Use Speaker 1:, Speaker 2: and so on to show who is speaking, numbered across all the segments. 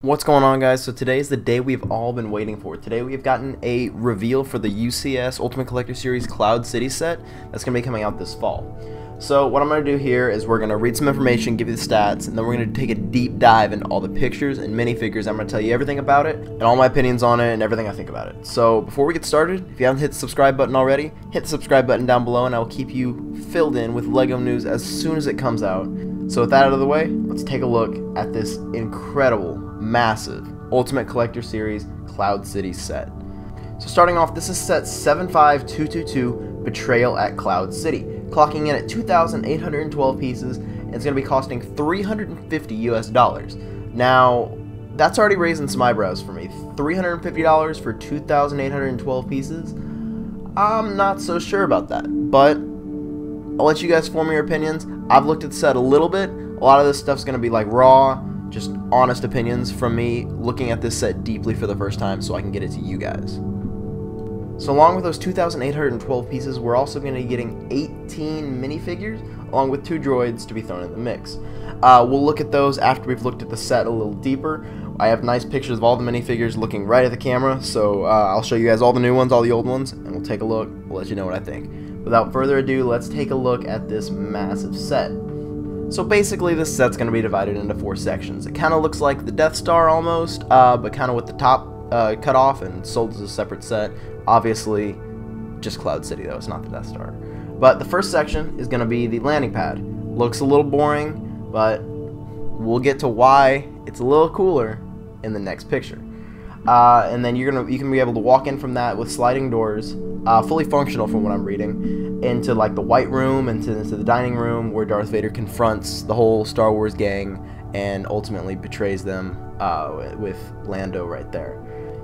Speaker 1: What's going on, guys? So today is the day we've all been waiting for. Today we've gotten a reveal for the UCS Ultimate Collector Series Cloud City set that's going to be coming out this fall. So what I'm going to do here is we're going to read some information, give you the stats, and then we're going to take a deep dive into all the pictures and minifigures. I'm going to tell you everything about it and all my opinions on it and everything I think about it. So before we get started, if you haven't hit the subscribe button already, hit the subscribe button down below and I will keep you filled in with LEGO news as soon as it comes out. So with that out of the way, let's take a look at this incredible, massive Ultimate Collector Series Cloud City set. So starting off, this is set 75222 Betrayal at Cloud City, clocking in at 2,812 pieces, and it's going to be costing $350 US. Now, that's already raising some eyebrows for me. $350 for 2,812 pieces? I'm not so sure about that, but I'll let you guys form your opinions. I've looked at the set a little bit. A lot of this stuff's going to be like raw, just honest opinions from me looking at this set deeply for the first time so I can get it to you guys. So along with those 2,812 pieces, we're also going to be getting 18 minifigures along with 2 droids to be thrown in the mix. We'll look at those after we've looked at the set a little deeper. I have nice pictures of all the minifigures looking right at the camera, so I'll show you guys all the new ones, all the old ones, and we'll take a look. We'll let you know what I think. Without further ado, let's take a look at this massive set. So basically, this set's going to be divided into 4 sections. It kind of looks like the Death Star almost, but kind of with the top cut off and sold as a separate set. Obviously, just Cloud City though, it's not the Death Star. But the first section is going to be the landing pad. Looks a little boring, but we'll get to why it's a little cooler in the next picture. And then you can be able to walk in from that with sliding doors, fully functional from what I'm reading, into like the White Room, into the dining room where Darth Vader confronts the whole Star Wars gang and ultimately betrays them with Lando right there.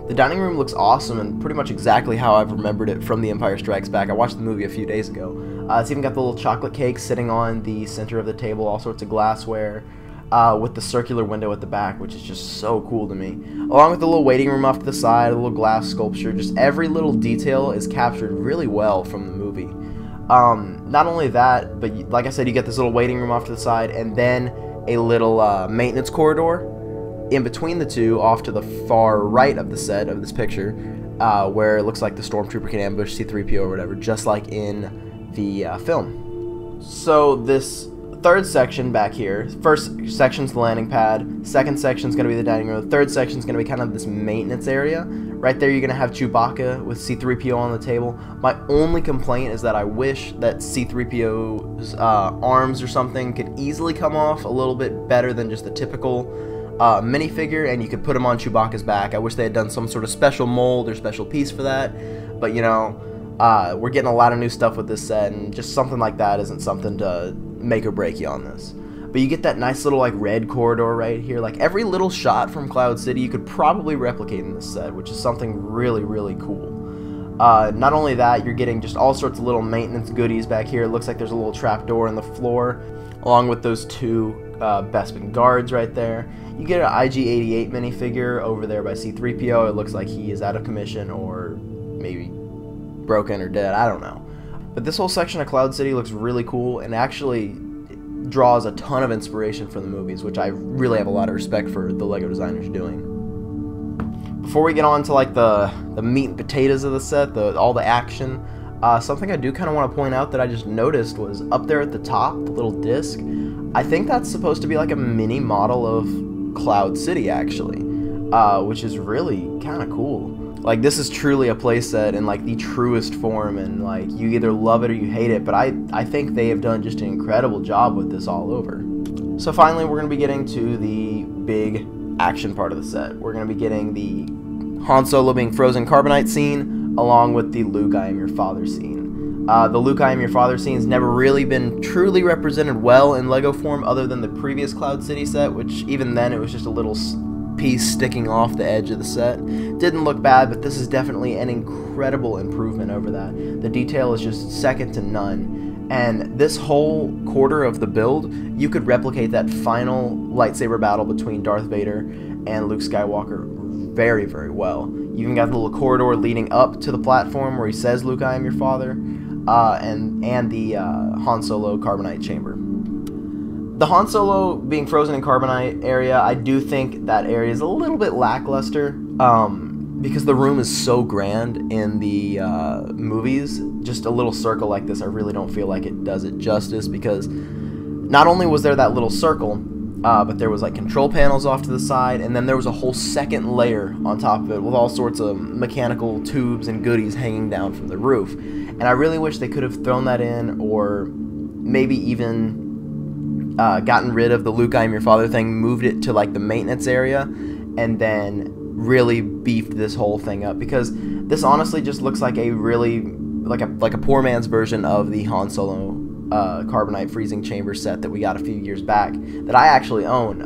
Speaker 1: The dining room looks awesome and pretty much exactly how I've remembered it from The Empire Strikes Back. I watched the movie a few days ago. It's even got the little chocolate cake sitting on the center of the table, all sorts of glassware, with the circular window at the back, which is just so cool to me. Along with the little waiting room off to the side, a little glass sculpture, just every little detail is captured really well from the movie. Not only that, but like I said, you get this little waiting room off to the side, and then a little maintenance corridor in between the two, off to the far right of the set of this picture, where it looks like the stormtrooper can ambush C-3PO or whatever, just like in the film. So this third section back here, first section's the landing pad, second section's going to be the dining room, the third section's going to be kind of this maintenance area. Right there you're going to have Chewbacca with C-3PO on the table. My only complaint is that I wish that C-3PO's arms or something could easily come off a little bit better than just the typical minifigure, and you could put him on Chewbacca's back. I wish they had done some sort of special mold or special piece for that, but you know, we're getting a lot of new stuff with this set, and just something like that isn't something to make or break you on this. But you get that nice little like red corridor right here. Like every little shot from Cloud City you could probably replicate in this set, which is something really, really cool. Not only that, you're getting just all sorts of little maintenance goodies back here. It looks like there's a little trap door in the floor, along with those 2 Bespin guards right there. You get an IG-88 minifigure over there by C-3PO. It looks like he is out of commission or maybe broken or dead, I don't know. But this whole section of Cloud City looks really cool and actually draws a ton of inspiration from the movies, which I really have a lot of respect for the LEGO designers doing. Before we get on to like the meat and potatoes of the set, all the action, something I do kind of want to point out that I just noticed was up there at the top, the little disc. I think that's supposed to be like a mini model of Cloud City actually, which is really kind of cool. Like, this is truly a playset in like the truest form, and like you either love it or you hate it, but I think they have done just an incredible job with this all over. So finally, we're going to be getting to the big action part of the set. We're going to be getting the Han Solo being frozen carbonite scene, along with the Luke I am your father scene. The Luke I am your father scene has never really been truly represented well in LEGO form other than the previous Cloud City set, which even then it was just a little piece sticking off the edge of the set. Didn't look bad, but this is definitely an incredible improvement over that. The detail is just second to none, and this whole quarter of the build, you could replicate that final lightsaber battle between Darth Vader and Luke Skywalker very, very well. You even got the little corridor leading up to the platform where he says, "Luke, I am your father," and the Han Solo carbonite chamber. the Han Solo being frozen in carbonite area, I do think that area is a little bit lackluster, because the room is so grand in the movies. Just a little circle like this, I really don't feel like it does it justice, because not only was there that little circle, but there was like control panels off to the side, and then there was a whole second layer on top of it with all sorts of mechanical tubes and goodies hanging down from the roof. And I really wish they could have thrown that in, or maybe even gotten rid of the Luke, I am your father thing, moved it to like the maintenance area, and then really beefed this whole thing up, because this honestly just looks like a really like a poor man's version of the Han Solo carbonite freezing chamber set that we got a few years back that I actually own,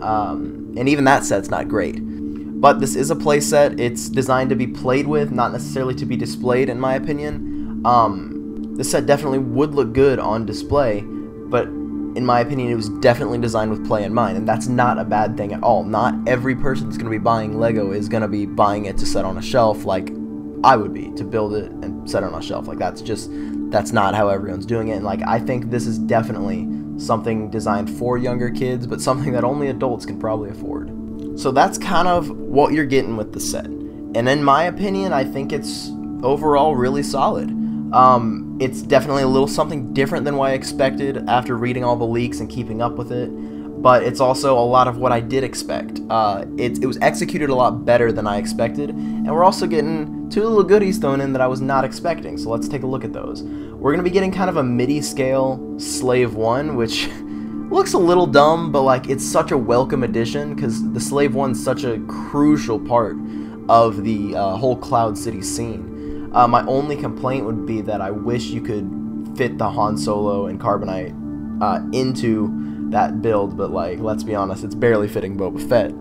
Speaker 1: and even that set's not great. But this is a play set. It's designed to be played with, not necessarily to be displayed, in my opinion. This set definitely would look good on display, but in my opinion it was definitely designed with play in mind, and that's not a bad thing at all. Not every person that's going to be buying Lego is going to be buying it to set on a shelf like I would be, to build it and set it on a shelf. Like, that's not how everyone's doing it. And like, I think this is definitely something designed for younger kids, but something that only adults can probably afford. So that's kind of what you're getting with the set, and in my opinion I think it's overall really solid. It's definitely a little something different than what I expected after reading all the leaks and keeping up with it, but it's also a lot of what I did expect. It was executed a lot better than I expected, and we're also getting two little goodies thrown in that I was not expecting, so let's take a look at those. We're going to be getting kind of a MIDI scale Slave 1, which looks a little dumb, but like, it's such a welcome addition, because the Slave 1's such a crucial part of the whole Cloud City scene. My only complaint would be that I wish you could fit the Han Solo and carbonite into that build, but like, let's be honest, it's barely fitting Boba Fett.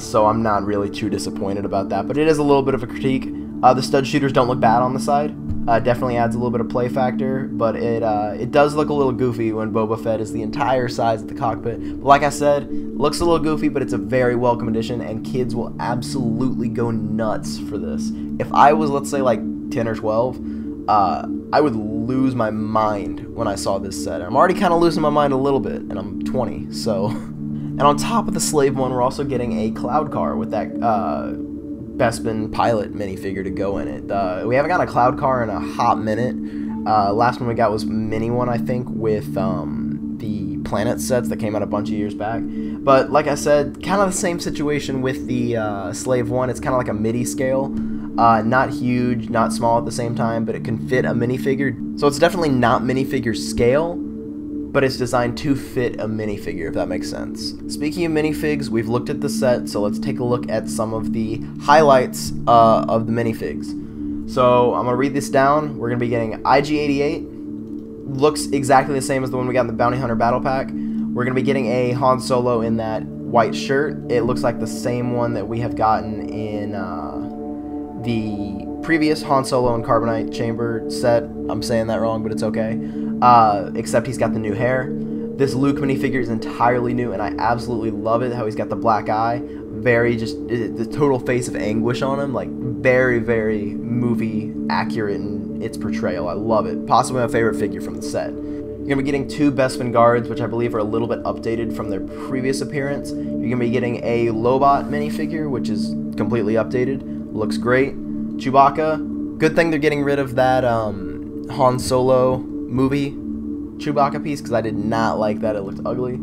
Speaker 1: So I'm not really too disappointed about that, but it is a little bit of a critique. The stud shooters don't look bad on the side. Definitely adds a little bit of play factor, but it does look a little goofy when Boba Fett is the entire size of the cockpit. But like I said, looks a little goofy, but it's a very welcome addition, and kids will absolutely go nuts for this. If I was, let's say, like 10 or 12, I would lose my mind when I saw this set. I'm already kind of losing my mind a little bit, and I'm 20, so... And on top of the Slave 1, we're also getting a cloud car with that Bespin pilot minifigure to go in it. We haven't gotten a cloud car in a hot minute. Last one we got was Mini One, I think, with the Planet sets that came out a bunch of years back. But like I said, kind of the same situation with the Slave 1. It's kind of like a MIDI scale. Not huge, not small at the same time, but it can fit a minifigure. So it's definitely not minifigure scale, but it's designed to fit a minifigure, if that makes sense. Speaking of minifigs, we've looked at the set, so let's take a look at some of the highlights of the minifigs. So I'm going to read this down. We're going to be getting IG-88. Looks exactly the same as the one we got in the Bounty Hunter Battle Pack. We're going to be getting a Han Solo in that white shirt. It looks like the same one that we have gotten in the previous Han Solo and Carbonite Chamber set. I'm saying that wrong, but it's okay. Except he's got the new hair. This Luke minifigure is entirely new, and I absolutely love it, how he's got the black eye. Very just, the total face of anguish on him. Like, very, very movie accurate in its portrayal. I love it. Possibly my favorite figure from the set. You're going to be getting two Bespin guards, which I believe are a little bit updated from their previous appearance. You're going to be getting a Lobot minifigure, which is completely updated. Looks great. Chewbacca. Good thing they're getting rid of that Han Solo movie Chewbacca piece, because I did not like that. It looked ugly.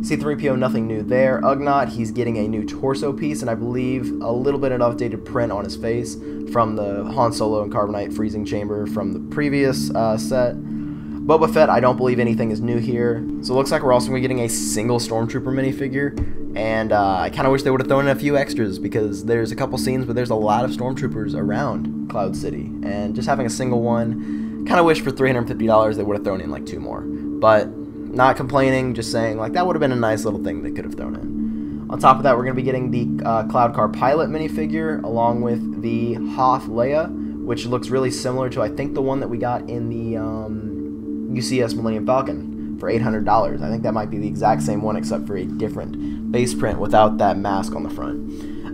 Speaker 1: C-3PO, nothing new there. Ugnaught, he's getting a new torso piece, and I believe a little bit of an updated print on his face from the Han Solo and Carbonite freezing chamber from the previous set. Boba Fett, I don't believe anything is new here. So it looks like we're also going to be getting a single Stormtrooper minifigure, and I kind of wish they would have thrown in a few extras, because there's a couple scenes where there's a lot of Stormtroopers around Cloud City, and just having a single one, kind of wish for $350 they would have thrown in like two more. But not complaining, just saying like that would have been a nice little thing they could have thrown in. On top of that, we're going to be getting the Cloud Car Pilot minifigure along with the Hoth Leia, which looks really similar to, I think, the one that we got in the UCS Millennium Falcon for $800. I think that might be the exact same one, except for a different base print without that mask on the front.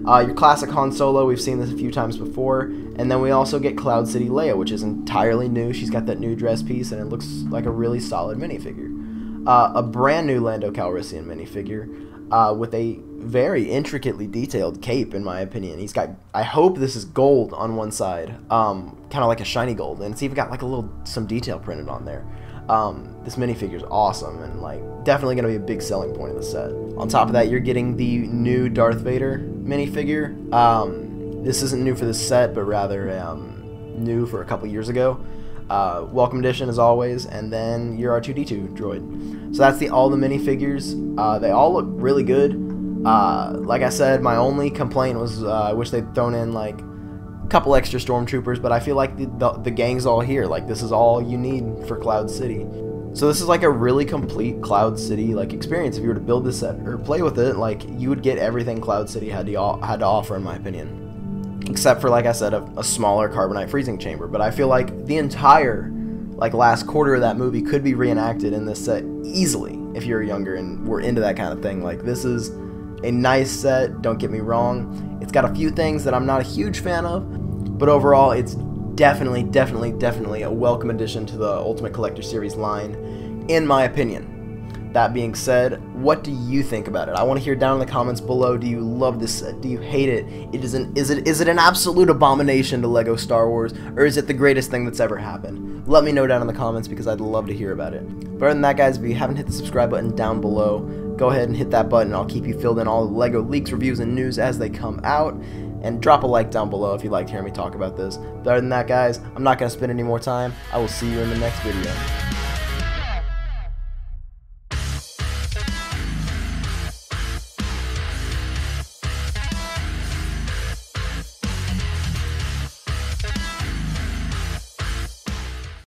Speaker 1: Your classic Han Solo, we've seen this a few times before, and then we also get Cloud City Leia, which is entirely new. She's got that new dress piece, and it looks like a really solid minifigure. a brand new Lando Calrissian minifigure with a very intricately detailed cape, in my opinion. He's got, I hope this is gold on one side, kind of like a shiny gold, and it's even got like some detail printed on there. This minifigure is awesome and like definitely going to be a big selling point of the set. On top of that, you're getting the new Darth Vader minifigure. This isn't new for this set, but rather new for a couple years ago. Welcome edition as always, and then your R2-D2 droid. So that's all the minifigures. They all look really good. Like I said, my only complaint was I wish they'd thrown in like a couple extra stormtroopers, but I feel like the gang's all here. Like this is all you need for Cloud City. So this is like a really complete Cloud City like experience. If you were to build this set or play with it, like you would get everything Cloud City had to offer, in my opinion. Except for, like I said, a smaller carbonite freezing chamber. But I feel like the entire like last quarter of that movie could be reenacted in this set easily if you're younger and were into that kind of thing. Like this is a nice set, don't get me wrong. It's got a few things that I'm not a huge fan of, but overall it's definitely a welcome addition to the Ultimate Collector Series line, in my opinion. That being said, what do you think about it? I want to hear down in the comments below. Do you love this set? Do you hate it? Is it an absolute abomination to LEGO Star Wars, or is it the greatest thing that's ever happened? Let me know down in the comments because I'd love to hear about it. But other than that, guys, if you haven't hit the subscribe button down below, go ahead and hit that button. I'll keep you filled in all the LEGO leaks, reviews, and news as they come out. And drop a like down below if you'd like to hear me talk about this. But other than that, guys, I'm not going to spend any more time. I will see you in the next video.